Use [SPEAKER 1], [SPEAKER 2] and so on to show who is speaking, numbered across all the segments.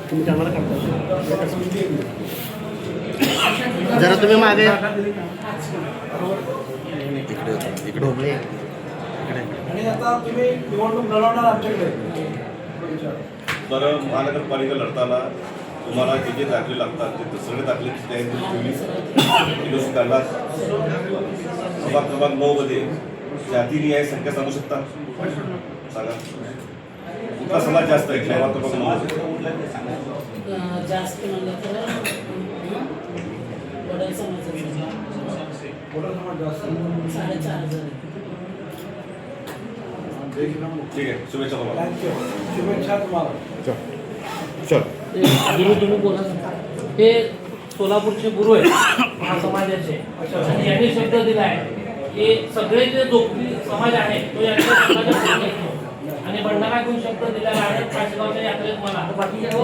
[SPEAKER 1] तुम्ही कॅमेरा काढता
[SPEAKER 2] जरा तुम्ही मागे
[SPEAKER 3] इकडे
[SPEAKER 2] ढोबळे
[SPEAKER 4] आणि आता तुम्ही निवडणूक लढवणार आमच्याकडे.
[SPEAKER 5] तर महानगरपालिका लढताना तुम्हाला जे जे दाखले लागतात ते सगळे दाखले त्यांना प्रभाग क्रमांक 9 मध्ये जातीनिहाय संख्या सांगू शकता? सांगा कुठला समाज जास्त आहे प्रभाग क्रमांक 9 मध्ये?
[SPEAKER 6] जास्त म्हणलं तर वडील समाजाचा
[SPEAKER 4] वडील समाज जास्त
[SPEAKER 6] 4,500
[SPEAKER 5] ठीक आहे, शुभेच्छा तुम्हाला.
[SPEAKER 4] थँक्यू, शुभेच्छा तुम्हाला.
[SPEAKER 3] चल
[SPEAKER 6] गुरु तुम्ही बोला. हे सोलापूरचे गुरु आहेत महासमाजाचे आणि यांनी शब्द दिला आहे की सगळे जे जोपडी समाज आहे तो यांच्या समाजात येतो आणि भंडारा घेऊन शब्द दिलेला आहे काशीगावच्या यात्रेत मला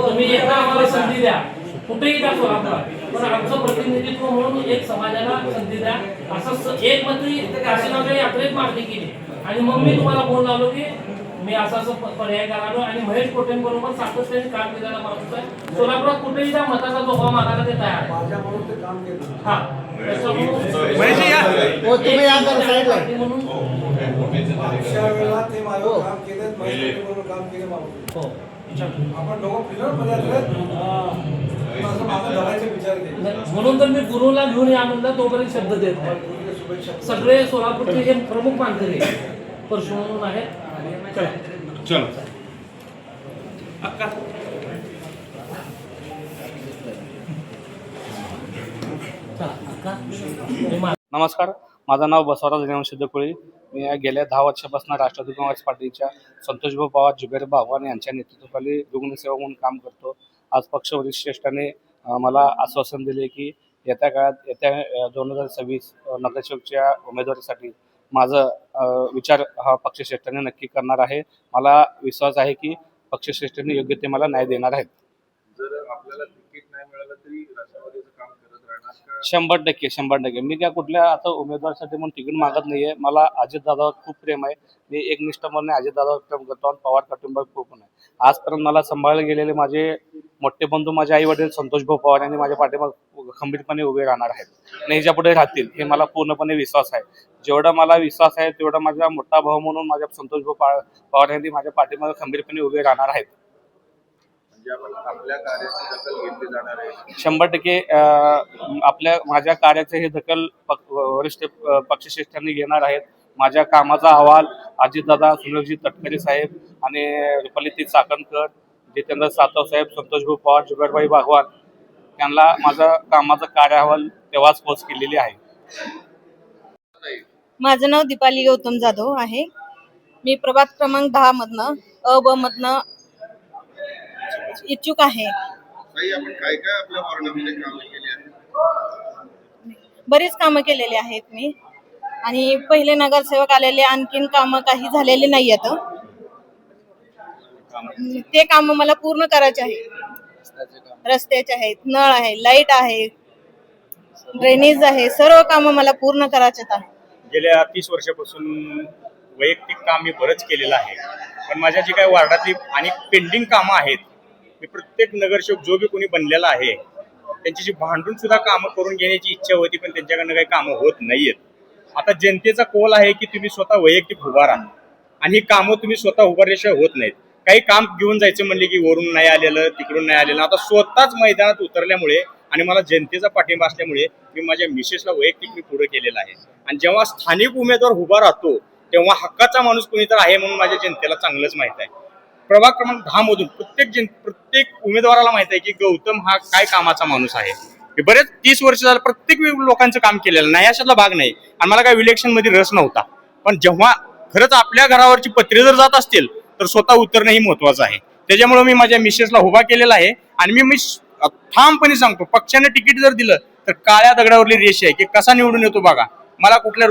[SPEAKER 6] तुम्ही एकदा आम्हाला संधी द्या कुठेही द्या सोलापुरात पण आमचं प्रतिनिधित्व म्हणून एक समाजाला संधी द्या असं एक मंत्री काशीगावच्या यात्रेत मागणी केली आणि मग मी तुम्हाला फोन लावलो की मी असं पर्याय करालो आणि महेश कोटेंबरोबर सातत्याने काम केलेला माणूस आहे. सोलापुरात कुठेही त्या मताचा जोखा मागायला ते तयार आहे.
[SPEAKER 4] माझ्या म्हणून ते काम केलं.
[SPEAKER 6] हा
[SPEAKER 2] हो तुम्ही या जरा साईडला
[SPEAKER 6] म्हणून
[SPEAKER 4] अशा वेळेला ते माझं काम केलं, माझ्याबरोबर काम केलं माणूस.
[SPEAKER 6] हो
[SPEAKER 4] आपण दोघं फिरत मध्ये असं माझं लढायचा विचार केला.
[SPEAKER 6] म्हणून तर मी गुरुला घेऊन या म्हणलं तोपर्यंत शब्द देत नाही.
[SPEAKER 4] गुरुला शुभेच्छा.
[SPEAKER 6] सगळे सोलापूरचे हे प्रमुख मानकरी परशु म्हणून आहेत.
[SPEAKER 3] चल
[SPEAKER 1] नमस्कार, माझं नाव बसवराज रेवण सिद्धकुळी. मी गेल्या 10 वर्षापासून राष्ट्रवादी काँग्रेस पार्टीच्या संतोषभाऊ पवार, जुबेर भागवान यांच्या नेतृत्वाखाली रुग्णसेवा म्हणून काम करतो. आज पक्ष वरिष्ठांनी मला आश्वासन दिले की येत्या काळात येत्या 2026 नगरसेवकच्या उमेदवारीसाठी माझं विचार हा पक्षश्रेष्ठांनी नक्की करणार आहे. मला विश्वास आहे की पक्षश्रेष्ठांनी योग्य ते मला न्याय देणार आहेत.
[SPEAKER 5] जर आपल्याला तिकीट नाही मिळालं तरी राष्ट्रवादीचं काम करत राहणार का?
[SPEAKER 1] 100%. मी काय कुठल्या आता उमेदवारासाठी म्हणून तिकीट मागत नाहीये. मला अजितदादावर खूप प्रेम आहे. मी एकनिष्ठपणे अजितदादावर प्रेम करतो आणि पवार कुटुंबावर खूप आहे. आजपर्यंत मला सांभाळले गेलेले माझे मोठे बंधू, माझे आई वडील संतोषभाऊ पवार यांनी माझ्या पाठीमागे खंबीरपणे उभे राहणार आहेत आणि ह्याच्या पुढे राहतील हे मला पूर्णपणे विश्वास आहे. जेवढा मला विश्वास आहे तेवढा माझा मोठा भाऊ म्हणून माझ्या संतोषभाऊ पवार यांनी माझ्या पाठीमागे खंबीरपणे उभे राहणार आहेत.
[SPEAKER 5] म्हणजे आपण आपल्या कार्याची दखल घेतली जाणार आहे.
[SPEAKER 1] 100% माझ्या कार्याचे हे दखल वरिष्ठ पक्षश्रेष्ठांनी घेणार आहेत. माझ्या कामाचा अहवाल अजितदादा, सुनीलजी तटकरे साहेब आणि रुपालीताई चाकणकर, जितेंद्र सातव साहेब, संतोषभाऊ पवार, जुबेरभाई भागवान यांना माझा कामाचा कार्य अहवाल तेव्हाच पोच केलेली आहे.
[SPEAKER 7] माझं नाव दीपाली गौतम जाधव आहे. मी प्रभाग क्रमांक 10 मधनं ब मधनं इच्छुक आहे.
[SPEAKER 5] आपण काय काय आपल्या वॉर्डामध्ये कामं केली आहेत?
[SPEAKER 7] बरीच कामं केलेली आहेत मी आणि पहिले नगरसेवक आलेले आणखीन कामं काही झालेली नाही आहेत. ते कामं मला पूर्ण करायचे आहे. रस्त्याचे आहेत, नळ आहे, लाईट आहे, ड्रेनेज आहे, सर्व कामं मला पूर्ण करायचे आहेत.
[SPEAKER 8] गेल्या 30 वर्षापासून वैयक्तिक काम मी बरंच केलेलं आहे. पण माझ्या जी काही वार्डातली आणि पेंडिंग कामं आहेत, मी प्रत्येक नगरसेवक जो बी कोणी बनलेला आहे त्यांची भांडून सुद्धा कामं करून घेण्याची इच्छा होती, पण त्यांच्याकडनं काही कामं होत नाहीयेत. आता जनतेचा कौल आहे की तुम्ही स्वतः वैयक्तिक उभा राहा आणि ही कामं तुम्ही स्वतः उभारल्याशिवाय होत नाहीत. काही काम घेऊन जायचं म्हणले की वरून नाही आलेलं, तिकडून नाही आलेलं. आता स्वतःच मैदानात उतरल्यामुळे आणि मला जनतेचा पाठिंबा असल्यामुळे मी माझ्या मिसेसला वैयक्तिक मी पुढे केलेला आहे. आणि जेव्हा स्थानिक उमेदवार उभा राहतो तेव्हा हक्काचा माणूस कोणीतर आहे म्हणून माझ्या जनतेला चांगलंच माहित आहे. प्रभाग क्रमांक 10 मधून प्रत्येक उमेदवाराला माहित आहे की गौतम हा काय कामाचा माणूस आहे. मी बरेच 30 वर्ष झालं प्रत्येक लोकांचं काम केलेलं नाही, अशातला भाग नाही. आणि मला काय इलेक्शन मध्ये रस नव्हता. पण जेव्हा खरंच आपल्या घरावरची पत्रे जर जात असतील तर स्वतः उतरणं ही महत्वाचं आहे. त्याच्यामुळे मी माझ्या मिसेसला उभा केलेला आहे. आणि मी ठामपणे सांगतो, पक्षाने तिकीट जर दिलं तर काळ्या दगडावरली रेष आहे की कसा निवडून येतो बघा. मला कुठल्या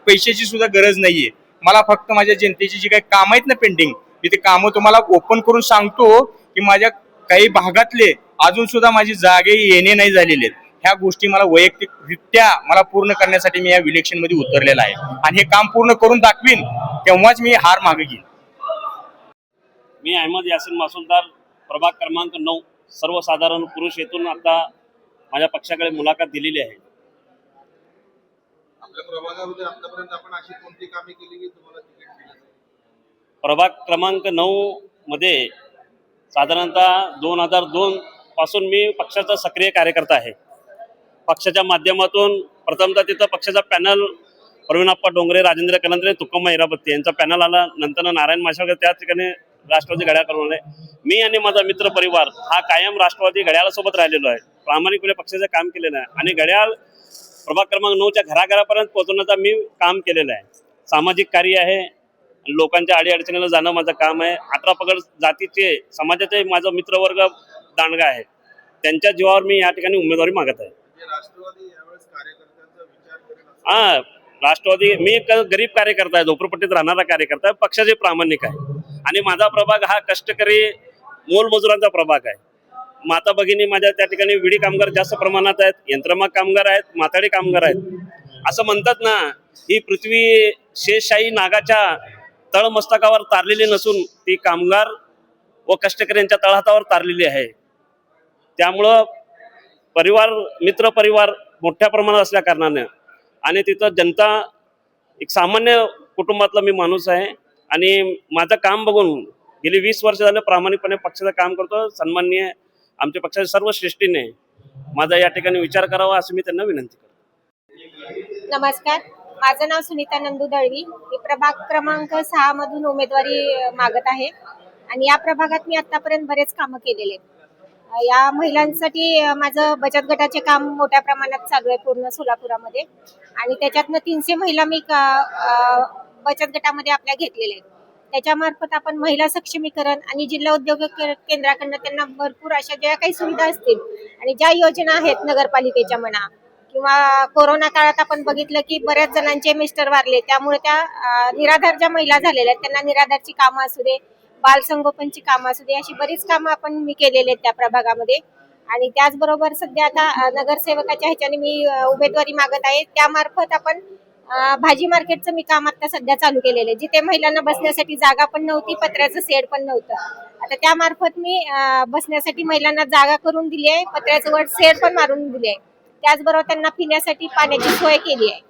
[SPEAKER 8] पैशाची सुद्धा गरज नाहीये. मला फक्त माझ्या जनतेची जी काही कामं आहेत ना पेंडिंग, मी ते कामं तुम्हाला ओपन करून सांगतो की माझ्या काही भागातले अजून सुद्धा माझी जागे येणे नाही झालेले आहेत. ह्या गोष्टी मला वैयक्तिकरित्या मला पूर्ण करण्यासाठी मी या इलेक्शन मध्ये उतरलेला आहे आणि हे काम पूर्ण करून दाखवीन तेव्हाच मी हार मागे घेईन.
[SPEAKER 9] मी अहमद यासिन मासुलदार प्रभाग क्रमांक 9 सर्वसाधारण पुरुष येथून आता माझ्या पक्षाकडे मुलाखत दिलेली आहे.
[SPEAKER 3] आपल्या प्रभागामध्ये आतापर्यंत आपण अशी कोणती कामे केली की तुम्हाला तिकीट दिलं?
[SPEAKER 9] प्रभाग क्रमांक 9 मध्ये साधारणतः 2002 पासून मी पक्षाचा सक्रिय कार्यकर्ता आहे. पक्षाच्या माध्यमातून प्रथमतः तिथं पक्षाचा पॅनल प्रवीणप्पा डोंगरे, राजेंद्र कलंदरे, तुकम्मा हिरापत्ती यांचा पॅनल आला. नंतर नारायण माशाळकर त्या ठिकाणी राष्ट्रवादी घड्याळ करून आले. मी आणि माझा मित्र परिवार हा कायम राष्ट्रवादी घड्याळासोबत राहिलेलो आहे. प्रामाणिकपणे पक्षाचं काम केलेलं आहे आणि घड्याळ प्रभाग क्रमांक 9च्या घराघरापर्यंत पोहोचवण्याचं मी काम केलेलं आहे. सामाजिक कार्य आहे, लोकांच्या अडीअडचणीला जाणं माझं काम आहे. 18 पगड जातीचे समाजाचे माझा मित्रवर्ग दांडगा आहे, त्यांच्या जीवावर मी या ठिकाणी उमेदवारी मागत आहे.
[SPEAKER 3] राष्ट्रवादी यावेळेस कार्यकर्त्यांचा विचार करेल असं
[SPEAKER 9] राष्ट्रवादी, मी एक गरीब कार्यकर्ता आहे, झोपडपट्टीत राहणारा कार्यकर्ता आहे, पक्षाचे प्रामाणिक आहे आणि माझा प्रभाग हा कष्टकरी मोलमजुरांचा प्रभाग आहे. माता भगिनी माझ्या त्या ठिकाणी विडी कामगार जास्त प्रमाणात आहेत, यंत्रमाग कामगार आहेत, माथाडी कामगार आहेत. असं म्हणतात ना, ही पृथ्वी शेषशाही नागाच्या तळमस्तकावर तारलेली नसून ती कामगार व कष्टकऱ्यांच्या तळहातावर तारलेली आहे. त्यामुळं परिवार, मित्र परिवार मोठ्या प्रमाणात असल्या कारणाने आणि तिथं जनता, एक सामान्य कुटुंबातला मी माणूस आहे आणि माझं काम बघून गेली 20 वर्ष झालं प्रामाणिकपणे पक्षाचं काम करतो. सन्माननीय आमच्या पक्षाच्या सर्व श्रेष्ठीने माझा या ठिकाणी विचार करावा असं मी त्यांना विनंती करतो.
[SPEAKER 10] नमस्कार, माझं नाव सुनीता नंदू दळवी. मी प्रभाग क्रमांक 6 मधून उमेदवारी मागत आहे आणि या प्रभागात मी आतापर्यंत बरेच कामं केलेले आहेत. या महिलांसाठी माझं बचत गटाचे काम मोठ्या प्रमाणात चालू आहे पूर्ण सोलापुरामध्ये आणि त्याच्यातनं 300 महिला मी बचत गटामध्ये आपल्या घेतलेल्या आहेत. त्याच्यामार्फत आपण महिला सक्षमीकरण आणि जिल्हा उद्योग केंद्राकडनं त्यांना भरपूर अशा ज्या काही सुविधा असतील आणि ज्या योजना आहेत नगरपालिकेच्या म्हणा किंवा कोरोना काळात आपण बघितलं की बऱ्याच जणांचे मिस्टर वारले, त्यामुळे त्या निराधार ज्या महिला झालेल्या आहेत त्यांना निराधारची कामं असू दे, बालसंगोपनची कामं असू दे, अशी बरीच कामं आपण मी केलेली आहेत त्या प्रभागामध्ये. आणि त्याचबरोबर सध्या आता नगरसेवकाच्या ह्याच्याने मी उमेदवारी मागत आहे. त्यामार्फत आपण भाजी मार्केटचं मी काम आता सध्या चालू केलेलं आहे, जिथे महिलांना बसण्यासाठी जागा पण नव्हती, पत्र्याचं शेड पण नव्हतं. आता त्यामार्फत मी बसण्यासाठी महिलांना जागा करून दिली आहे, पत्र्याचं वर शेड पण मारून दिली आहे. त्याचबरोबर त्यांना पिण्यासाठी पाण्याची सोय केली आहे,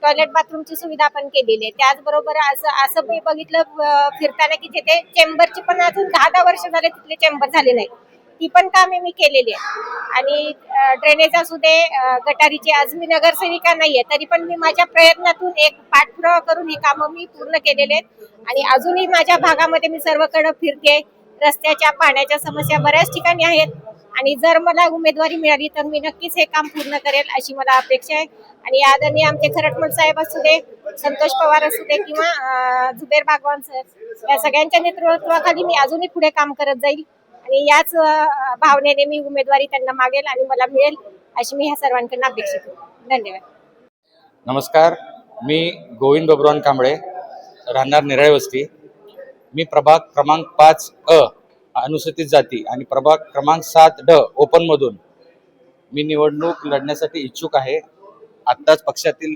[SPEAKER 10] टॉयलेट बाथरूमची सुविधा पण केलेली आहे. त्याचबरोबर असं मी बघितलं फिरताना की जिथे चेंबरची पण अजून 10 वर्ष झाले तिथले चेंबर झाले नाही, ती पण कामे मी केलेली आहे. आणि ड्रेनेज असू दे, गटारीची, आज मी नगरसेविका नाहीये तरी पण मी माझ्या प्रयत्नातून एक पाठपुरावा करून ही कामं मी पूर्ण केलेले आहेत आणि अजूनही माझ्या भागामध्ये मी सर्वकडे फिरते. रस्त्याच्या, पाण्याच्या समस्या बऱ्याच ठिकाणी आहेत आणि जर मला उमेदवारी मिळाली तर मी नक्कीच हे काम पूर्ण करेल अशी मला अपेक्षा आहे. आणि आदरणीय आमचे खरटमल साहेब असू दे, संतोष पवार असू दे किंवा जुबेर बागवान सर, या सगळ्यांच्या नेतृत्वाखाली मी अजूनही पुढे काम करत जाईल आणि याच भावनेने मी उमेदवारी त्यांना मागेल आणि मला मिळेल अशी मी ह्या सर्वांकडून अपेक्षा करतो. धन्यवाद.
[SPEAKER 11] नमस्कार, मी गोविंद बबुराव कांबळे, राहणार निराळे वस्ती. मी प्रभाग क्रमांक 5 अनुसूचित जाती आणि प्रभाग क्रमांक 7 ओपन मधून मी निवडणूक लढण्यासाठी इच्छुक आहे. आत्ताच पक्षातील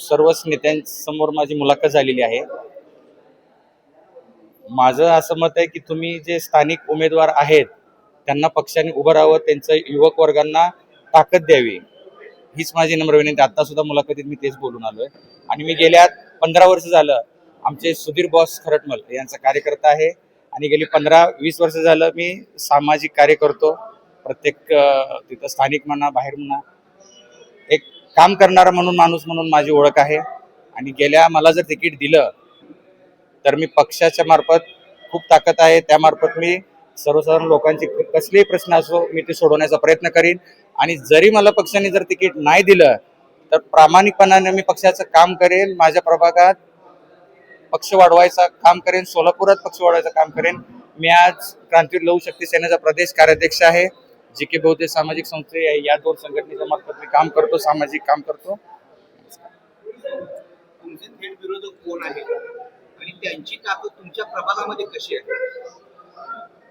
[SPEAKER 11] सर्वच नेत्यांसमोर माझी मुलाखत झालेली आहे. माझं असं मत आहे की तुम्ही जे स्थानिक उमेदवार आहेत त्यांना पक्षाने उभं राहावं, त्यांचं युवक वर्गांना ताकद द्यावी, हीच माझी नम्र विनंती. आता सुद्धा मुलाखतीत मी तेच बोलून आलोय. आणि मी गेल्या 15 वर्ष झालं आमचे सुधीर बॉस खरटमल यांचा कार्यकर्ता आहे आणि गेली 15-20 वर्ष झालं मी सामाजिक कार्य करतो. प्रत्येक तिथं स्थानिक म्हणा, बाहेर म्हणा, एक काम करणारा म्हणून, माणूस म्हणून माझी ओळख आहे. आणि मला जर तिकीट दिलं तर मी पक्षाच्या मार्फत खूप ताकद आहे, त्यामार्फत मी सर्वसाधारण लोकांचे कसलेही प्रश्न असो मी ते सोडवण्याचा प्रयत्न करीन. आणि जरी मला पक्षाने जर तिकीट नाही दिलं तर प्रामाणिकपणाने मी पक्षाचं काम करेन, माझ्या प्रभागात पक्ष वाढवायचं काम करेन, सोलापुरात पक्ष वाढवायचं काम करेन. मी आज क्रांतीवीर लहू शक्ती सेनेचा प्रदेश कार्याध्यक्ष आहे. जी.के. बौद्ध सामाजिक संस्थे या 2 संघटनेच्या मार्फत मी काम करतो, सामाजिक काम करतो.
[SPEAKER 2] तुमचे थेट विरोधक कोण आहेत आणि त्यांची ताकद तुमच्या प्रभागामध्ये कशी आहे?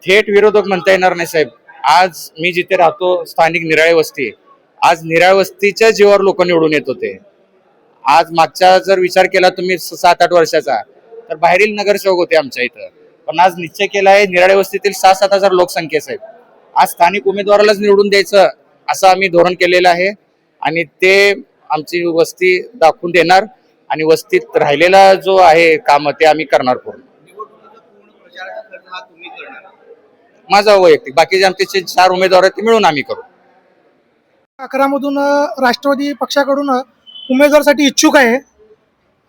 [SPEAKER 11] थेट विरोधक म्हणता येणार नाही साहेब. आज मी जिथे राहतो स्थानिक निराळे वस्ती, आज निराळे वस्तीच्या जीवावर लोक निवडून येत होते. आज मागचा जर विचार केला तुम्ही 7-8 वर्षाचा तर बाहेरील नगरसेवक होते आमच्या इथं, पण आज निश्चय केला आहे निराळे वस्तीतील 6-7 हजार लोकसंख्या साहेब. आज स्थानिक उमेदवारालाच निवडून द्यायचं असं आम्ही धोरण केलेलं आहे आणि ते आमची वस्ती दाखवून देणार आणि वस्तीत राहिलेला जो आहे काम ते आम्ही करणार पूर्ण.
[SPEAKER 2] निवडणुकीचा पूर्ण प्रचाराचा खर्च हा तुम्ही करणार.
[SPEAKER 11] माझा वैयक्तिक बाकीचे आमचे 4 उमेदवार आहेत ते मिळून आम्ही करू.
[SPEAKER 4] 11 मधून राष्ट्रवादी पक्षाकडून उमेदवारासाठी इच्छुक आहे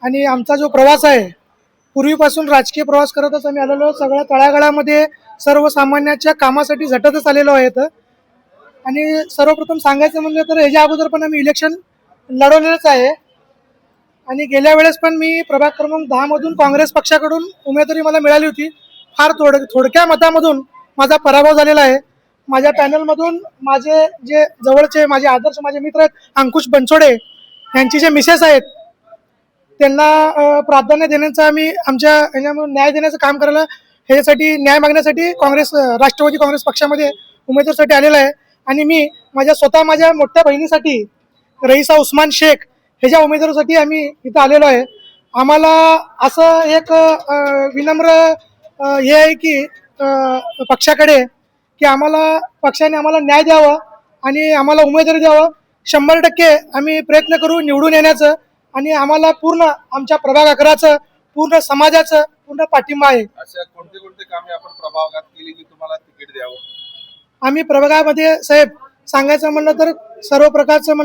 [SPEAKER 4] आणि आमचा जो प्रवास आहे पूर्वीपासून राजकीय प्रवास करतच आम्ही आलेलो, सगळ्या तळागाळामध्ये सर्वसामान्याच्या कामासाठी झटतच आलेलो आहेत. आणि सर्वप्रथम सांगायचं म्हणलं तर ह्याच्या अगोदर पण आम्ही इलेक्शन लढवलेलंच आहे आणि गेल्या वेळेस पण मी प्रभाग क्रमांक 10 मधून काँग्रेस पक्षाकडून उमेदवारी मला मिळाली होती. फार थोडक्या मतामधून माझा पराभव झालेला आहे. माझ्या पॅनलमधून माझे जे जवळचे माझे आदर्श माझे मित्र आहेत अंकुश बनसोडे यांची जे मिसेस आहेत त्यांना प्राधान्य देण्याचं आम्ही आमच्या ह्याच्यामध्ये न्याय देण्याचं काम करायला ह्याच्यासाठी न्याय मागण्यासाठी राष्ट्रवादी काँग्रेस पक्षामध्ये उमेदवारीसाठी आलेला आहे. आणि मी माझ्या मोठ्या बहिणीसाठी रईसा उस्मान शेख ह्याच्या उमेदवारीसाठी आम्ही इथं आलेलो आहे. आम्हाला असं एक विनम्र हे आहे की पक्षाकडे की पक्षाने आम्हाला न्याय द्यावा आणि आम्हाला उमेदवारी द्यावं. 100% आम्ही प्रयत्न करू निवडून येण्याचं आणि आम्हाला पूर्ण आमच्या प्रभाग 11चं पूर्ण समाजाचं पूर्ण पाठिंबा आहे.
[SPEAKER 3] अशा कोणते कामे आपण प्रभागात केली की तुम्हाला तिकीट द्यावं?
[SPEAKER 4] आम्ही प्रभागामध्ये साहेब सांगायचं म्हणलं तर सर्वप्रथम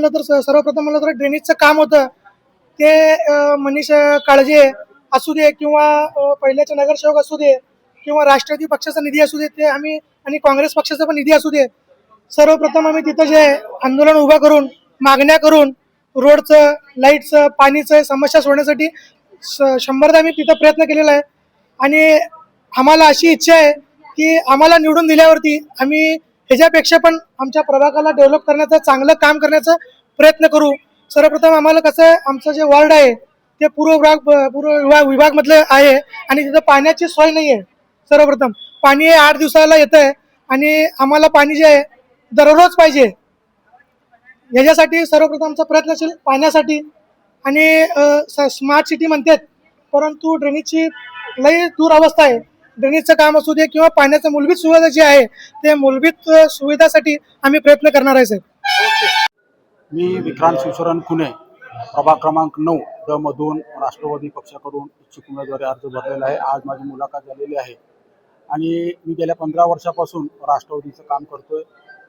[SPEAKER 4] म्हणलं तर ड्रेनेजचं काम होतं ते मनीष काळजे असू दे किंवा पहिल्याचे नगरसेवक असू दे किंवा राष्ट्रवादी पक्षाचा निधी असू दे ते आम्ही आणि काँग्रेस पक्षाचा पण निधी असू दे, सर्वप्रथम आम्ही तिथं जे आंदोलन उभं करून मागण्या करून रोडचं लाईटचं पाणीचं समस्या सोडण्यासाठी 100दा आम्ही तिथं प्रयत्न केलेला आहे. आणि आम्हाला अशी इच्छा आहे की आम्हाला निवडून दिल्यावरती आम्ही ह्याच्यापेक्षा पण आमच्या प्रभागाला डेव्हलप करण्याचं चांगलं काम करण्याचा प्रयत्न करू. सर्वप्रथम आम्हाला कसं आहे आमचं जे वॉर्ड आहे ते पूर्व विभागमधलं आहे आणि तिथं पाण्याची सोय नाही आहे. सर्वप्रथम पाणी 8 दिवसाला येतं आहे आणि आम्हाला पाणी जे आहे दररोज पाहिजे. ह्याच्यासाठी सर्वप्रथम आमचा प्रयत्नशील पाण्यासाठी आणि स्मार्ट सिटी म्हणतात परंतु ड्रेनेजची लई दूर अवस्था आहे. ड्रेनेजचं काम असू दे किंवा पाण्याचं मूलभूत सुविधा जी आहे ते मूलभूत सुविधासाठी आम्ही प्रयत्न करणार आहे साहेब.
[SPEAKER 12] मी विक्रांत शिवशरण खुने प्रभाग क्रमांक 9 ड मधून राष्ट्रवादी पक्षाकडून इच्छुक उमेदवारी अर्ज भरलेला आहे. आज माझी मुलाखत झालेली आहे आणि मी गेल्या 15 वर्षापासून राष्ट्रवादीचं काम करतोय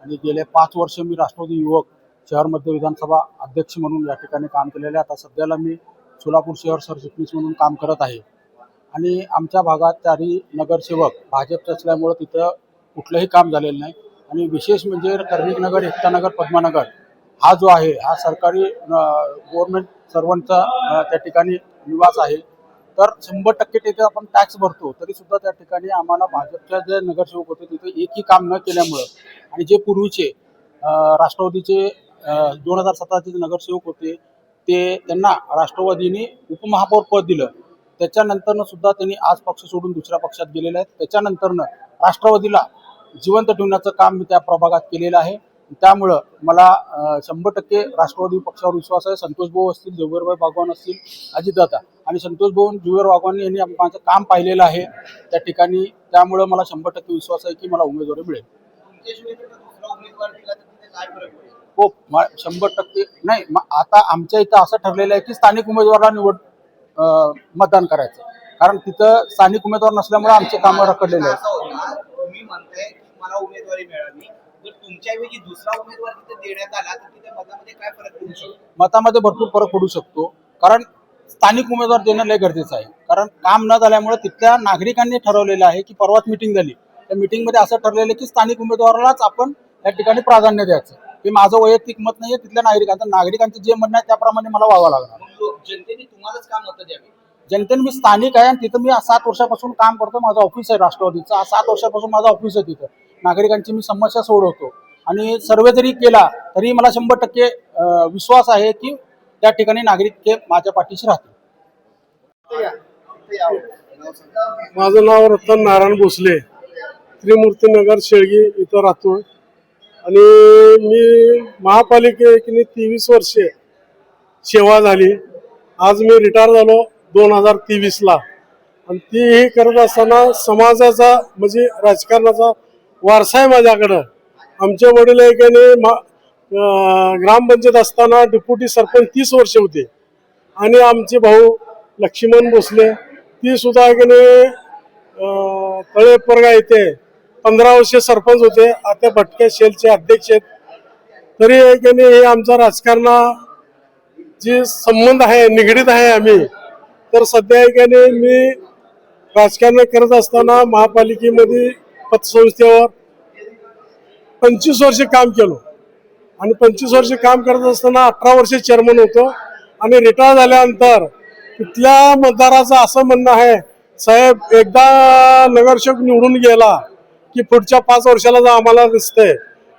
[SPEAKER 12] आणि गेले 5 वर्ष मी राष्ट्रवादी युवक शहर मध्य विधानसभा अध्यक्ष म्हणून या ठिकाणी काम केलेलं आहे. आता सध्याला मी सोलापूर शहर सरचिटणीस म्हणून काम करत आहे आणि आमच्या भागात 4ही नगरसेवक भाजपचे असल्यामुळं तिथं कुठलंही काम झालेलं नाही. आणि विशेष म्हणजे कर्णिक नगर, एकतानगर, पद्मानगर हा जो आहे हा सरकारी गव्हर्नमेंट सर्वंटचा त्या ठिकाणी निवास आहे. तर 100% तिथे आपण टॅक्स भरतो तरी सुद्धा त्या ठिकाणी आम्हाला भाजपच्या जे नगरसेवक होते तिथे एकही काम न केल्यामुळं आणि जे पूर्वीचे राष्ट्रवादीचे 2017चे जे नगरसेवक होते त्यांना राष्ट्रवादीने उपमहापौर पद दिलं. त्याच्यानंतरनं सुद्धा त्यांनी आज पक्ष सोडून दुसऱ्या पक्षात गेलेले आहेत. त्याच्यानंतरनं राष्ट्रवादीला जिवंत ठेवण्याचं काम मी त्या प्रभागात केलेलं आहे. त्यामुळं मला 100% राष्ट्रवादी पक्षावर विश्वास आहे. संतोष भाऊ असतील, जुबेरभाई बागवान असतील, अजितदादा आणि संतोष भाऊ जुबेर बागवान यांनी माझं काम पाहिलेलं आहे त्या ठिकाणी. त्यामुळं मला 100% विश्वास आहे की मला उमेदवारी मिळेल. हो 100% नाही. आता आमच्या इथं असं ठरलेलं आहे की स्थानिक उमेदवाराला मतदान करायचं, कारण तिथं स्थानिक उमेदवार नसल्यामुळे आमचे कामं रखडलेले आहेत.
[SPEAKER 2] तुम्ही म्हणताय की मला उमेदवारी मिळाली, जर तुमच्याऐवजी दुसरा उमेदवार तिथे देण्यात आला तर तिथे मतामध्ये काय फरक पडू शकतो?
[SPEAKER 12] मतामध्ये भरपूर फरक पडू शकतो, कारण स्थानिक उमेदवार देणं लय गरजेचं आहे. कारण काम न झाल्यामुळे तिथल्या नागरिकांनी ठरवलेलं आहे की परवाच मिटिंग झाली, त्या मिटिंगमध्ये असं ठरलेलं आहे की स्थानिक उमेदवारालाच आपण या ठिकाणी प्राधान्य द्यायचं. हे माझं वैयक्तिक मत नाहीये, तिथल्या नागरिकांचं जे म्हणणं आहे त्याप्रमाणे मला व्हावं लागणार.
[SPEAKER 2] जनतेने तुम्हालाच का मतं द्यावी?
[SPEAKER 12] जनतेने मी स्थानिक आहे आणि तिथं मी 7 वर्षापासून काम करतो. माझं ऑफिस आहे राष्ट्रवादीचं. 7 वर्षापासून माझं ऑफिस आहे तिथं. नागरिकांची मी समस्या सोडवतो आणि सर्वे जरी केला तरी मला 100% विश्वास आहे की त्या ठिकाणी नागरिक हे माझ्या पाठीशी राहतील.
[SPEAKER 13] माझं नाव रतन नारायण भोसले, त्रिमूर्तीनगर शेळगी इथं राहतो आणि मी महापालिकेने 23 वर्षे सेवा झाली. आज मी रिटायर झालो 2023ला आणि ती हे करत असताना समाजाचा म्हणजे राजकारणाचा वारसा आहे माझ्याकडं. आमचे वडील ग्रामपंचायत असताना डेप्युटी सरपंच 30 वर्ष होते आणि आमचे भाऊ लक्ष्मण भोसले ती सुद्धा तळेपरगा येथे 15 वर्ष सरपंच होते. आता भटक्या शेलचे अध्यक्ष आहेत. तरी हे आमचा राजकारणा जे संबंध आहे निगडीत आहे आम्ही. तर सध्या मी राजकारण करत असताना महापालिकेमध्ये पतसंस्थेवर 25 वर्ष काम केलो आणि 25 वर्ष काम करत असताना 18 वर्ष चेअरमन होतो आणि रिटायर झाल्यानंतर तिथल्या मतदाराचं असं म्हणणं आहे, साहेब एकदा नगरसेवक निवडून गेला की पुढच्या 5 वर्षाला आम्हाला दिसतंय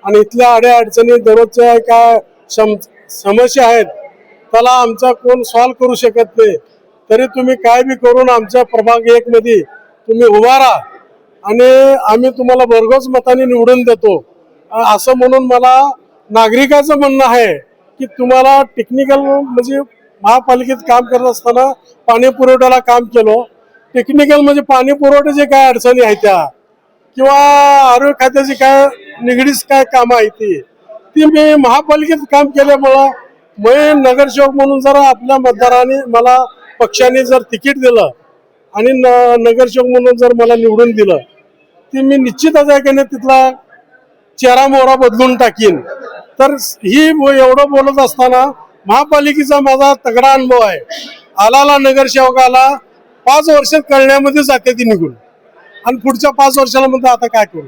[SPEAKER 13] आणि इथल्या अडचणी दररोजच्या काय समस्या आहेत त्याला आमचा कोण सॉल्व्ह करू शकत नाही. तरी तुम्ही काय बी करून आमच्या प्रभाग 1 मध्ये तुम्ही उभा राहा आणि आम्ही तुम्हाला भरघोस मताने निवडून देतो असं म्हणून मला नागरिकाचं म्हणणं आहे की तुम्हाला टेक्निकल म्हणजे महापालिकेत काम करत असताना पाणी पुरवठ्याला काम केलं. टेक्निकल म्हणजे पाणी पुरवठ्याचे काय अडचणी आहेत त्या किंवा आरोग्य खात्याची काय निगडीत काय कामं आहेत ती मी महापालिकेत काम केल्यामुळं मी नगरसेवक म्हणून जर आपल्या मतदाराने मला पक्षाने जर तिकीट दिलं आणि नगरसेवक म्हणून जर मला निवडून दिलं ती मी निश्चितच आहे की तिथला चेहरा मोहरा बदलून टाकीन. तर ही एवढं बोलत असताना महापालिकेचा माझा तगडा अनुभव आहे. आला नगरसेवकाला 5 वर्ष कळण्यामध्ये जाते ती निघून आणि पुढच्या 5 वर्षाला म्हणतो आता काय करू.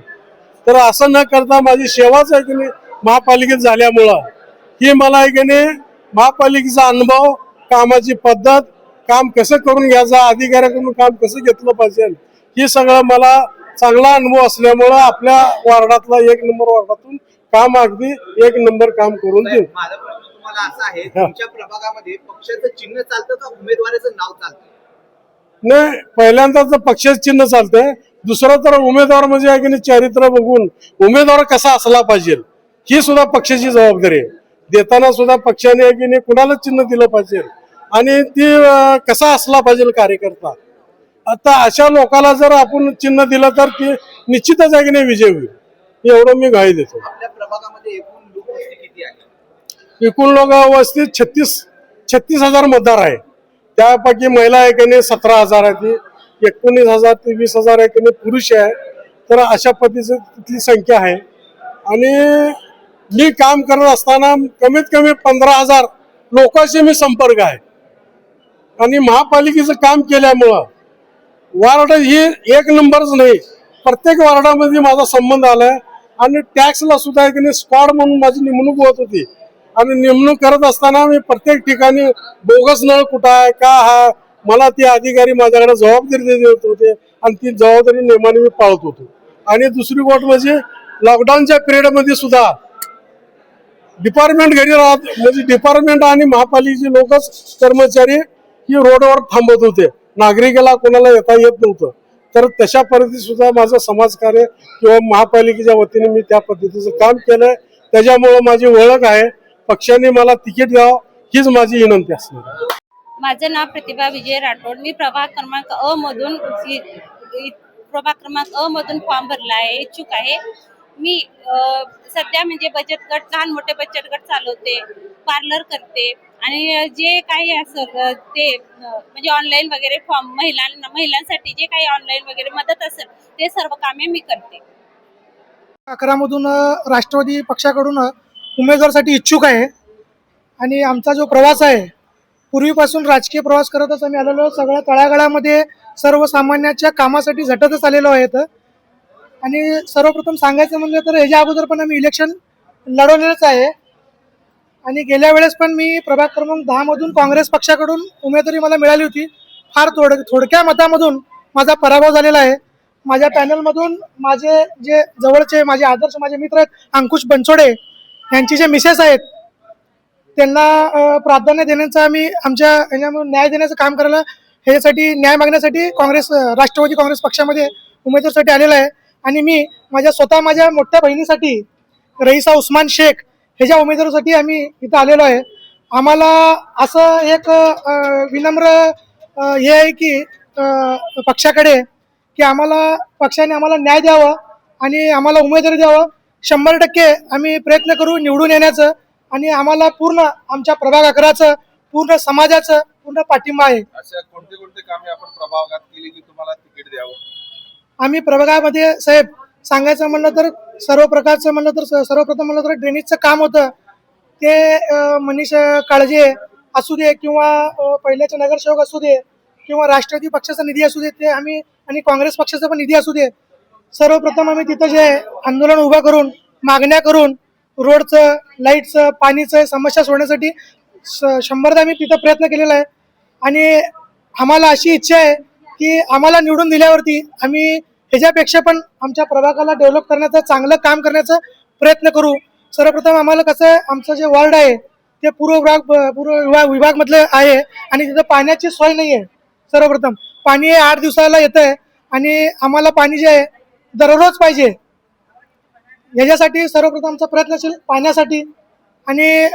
[SPEAKER 13] तर असं न करता माझी सेवाच आहे की नाही महापालिकेत झाल्यामुळं ही मला आहे की नाही महापालिकेचा अनुभव, कामाची पद्धत, काम कसं करून घ्यायचं, अधिकाऱ्याकडून काम कसं घेतलं पाहिजे ही सगळं मला चांगला अनुभव असल्यामुळं आपल्या वार्डातला 1 नंबर वार्डातून काम अगदी 1 नंबर काम करून देऊ.
[SPEAKER 2] माझा प्रश्न तुम्हाला असा आहे, तुमच्या प्रभागामध्ये पक्षाचं चिन्ह चालतं का उमेदवाराचं नाव चालतं?
[SPEAKER 13] नाही, पहिल्यांदा तर पक्षाचं चिन्ह चालतंय. दुसरं तर उमेदवार म्हणजे आहे की नाही चरित्र बघून उमेदवार कसा असला पाहिजे ही सुद्धा पक्षाची जबाबदारी आहे. देताना सुद्धा पक्षाने आहे की नाही कुणाला चिन्ह दिलं पाहिजे आणि ती कसा असला पाहिजे कार्यकर्ता. आता अशा लोकांना जर आपण चिन्ह दिलं तर ती निश्चितच आहे की नाही विजय होईल एवढं मी ग्वाही देतो.
[SPEAKER 2] आपल्या प्रभागामध्ये एकूण लोकवस्ती किती आहे?
[SPEAKER 13] एकूण लोक वस्ती 36,000 मतदार आहे. त्यापैकी महिला आहे की नाही 17,000 आहे. ती 19,000 ते 20,000 आहे की नाही पुरुष आहे. तर अशा पद्धतीची तिथली संख्या आहे आणि मी काम करत असताना कमीत कमी 15,000 लोकांशी मी संपर्क आहे आणि महापालिकेचं काम केल्यामुळं वार्ड ही 1 नंबरच नाही प्रत्येक वार्डामध्ये माझा संबंध आलाय आणि टॅक्सला सुद्धा आहे की नाही स्क्वॉड म्हणून माझी नेमणूक होत होती आणि नेमणूक करत असताना मी प्रत्येक ठिकाणी बोगस नळ कुठं आहे का हा मला ती अधिकारी माझ्याकडे जबाबदारी देत होते आणि ती जबाबदारी नेमाने मी पाळत होतो. आणि दुसरी गोष्ट म्हणजे लॉकडाऊनच्या पिरियडमध्ये सुद्धा डिपार्टमेंट घरी राहत म्हणजे डिपार्टमेंट आणि महापालिकेचे लोकच कर्मचारी ही रोडवर थांबत होते. नागरिकाला कोणाला येता येत नव्हतं. तर तशा पद्धतीत सुद्धा माझं समाजकार्य किंवा महापालिकेच्या वतीने मी त्या पद्धतीचं काम केलंय. त्याच्यामुळे माझी ओळख आहे. पक्षाने मला तिकीट द्यावं हीच माझी विनंती असणार.
[SPEAKER 14] माझं नाव प्रतिभा विजय राठोड. मी प्रभाग क्रमांक अ मधून फॉर्म भरला आहे, इच्छुक आहे. मी सध्या म्हणजे बचत गट, लहान मोठे बचत गट चालवते, पार्लर करते आणि जे काही असेल ते म्हणजे ऑनलाईन वगैरे फॉर्म महिलांसाठी जे काही ऑनलाईन वगैरे मदत असेल ते सर्व कामे मी करते.
[SPEAKER 4] 11 मधून राष्ट्रवादी पक्षाकडून उमेदवारासाठी इच्छुक आहे आणि आमचा जो प्रवास आहे पूर्वीपासून राजकीय प्रवास करतच आम्ही आलेलो. सगळ्या तळागाळामध्ये सर्वसामान्याच्या कामासाठी झटतच आलेलो आहेत. आणि सर्वप्रथम सांगायचं म्हणलं तर ह्याच्या अगोदर पण आम्ही इलेक्शन लढवलेलंच आहे आणि गेल्या वेळेस पण मी प्रभाग क्रमांक 10 मधून काँग्रेस पक्षाकडून उमेदवारी मला मिळाली होती. फार थोडक्या मतामधून माझा पराभव झालेला आहे. माझ्या पॅनलमधून माझे जे जवळचे माझे आदर्श माझे मित्र आहेत अंकुश बनसोडे यांची जे मिसेस आहेत त्यांना प्राधान्य देण्याचा आम्ही आमच्या ह्याच्यामध्ये न्याय देण्याचं काम करायला ह्याच्यासाठी न्याय मागण्यासाठी राष्ट्रवादी काँग्रेस पक्षामध्ये उमेदवारीसाठी आलेला आहे. आणि मी माझ्या मोठ्या बहिणीसाठी रईसा उस्मान शेख ह्याच्या उमेदवारीसाठी आम्ही इथं आलेलो आहे. आम्हाला असं एक विनम्र हे आहे की पक्षाकडे की पक्षाने आम्हाला न्याय द्यावा आणि आम्हाला उमेदवारी द्यावं. 100% आम्ही प्रयत्न करू निवडून येण्याचं आणि आम्हाला पूर्ण आमच्या प्रभाग 11चं पूर्ण समाजाचं पूर्ण पाठिंबा आहे.
[SPEAKER 3] अशा कोणते कोणते कामे आपण प्रभागात केली की तुम्हाला तिकीट द्यावं?
[SPEAKER 4] आम्ही प्रभागामध्ये साहेब सांगायचं म्हणलं तर सर्वप्रथम म्हणलं तर ड्रेनेजचं काम होतं ते मनीष काळजे असू दे किंवा पहिल्याचे नगरसेवक असू दे किंवा राष्ट्रवादी पक्षाचा निधी असू दे ते आम्ही आणि काँग्रेस पक्षाचा पण निधी असू दे. सर्वप्रथम आम्ही तिथं जे आंदोलन उभं करून मागण्या करून रोडचं लाईटचं पाणीचं समस्या सोडण्यासाठी 100दा आम्ही तिथं प्रयत्न केलेला आहे. आणि आम्हाला अशी इच्छा आहे की आम्हाला निवडून दिल्यावरती आम्ही ह्याच्यापेक्षा पण आमच्या प्रभागाला डेव्हलप करण्याचं चांगलं काम करण्याचा प्रयत्न करू. सर्वप्रथम आम्हाला कसं आहे आमचं जे वॉर्ड आहे ते पूर्व विभागमधलं आहे आणि तिथं पाण्याची सोय नाही आहे. सर्वप्रथम पाणी 8 दिवसाला येतं आहे आणि आम्हाला पाणी जे आहे दररोज पाहिजे. याच्यासाठी सर्वप्रथम आमचा प्रयत्नशील पाण्यासाठी आणि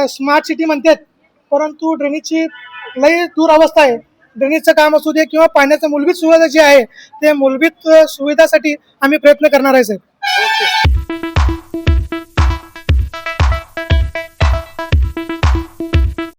[SPEAKER 4] स्मार्ट सिटी म्हणतात परंतु ड्रेनेजची लई दूर अवस्था आहे. ड्रेनेजचं काम असू दे किंवा पाण्याचं मूलभूत सुविधा जी आहे ते मूलभूत सुविधासाठी आम्ही प्रयत्न करणार आहे साहेब.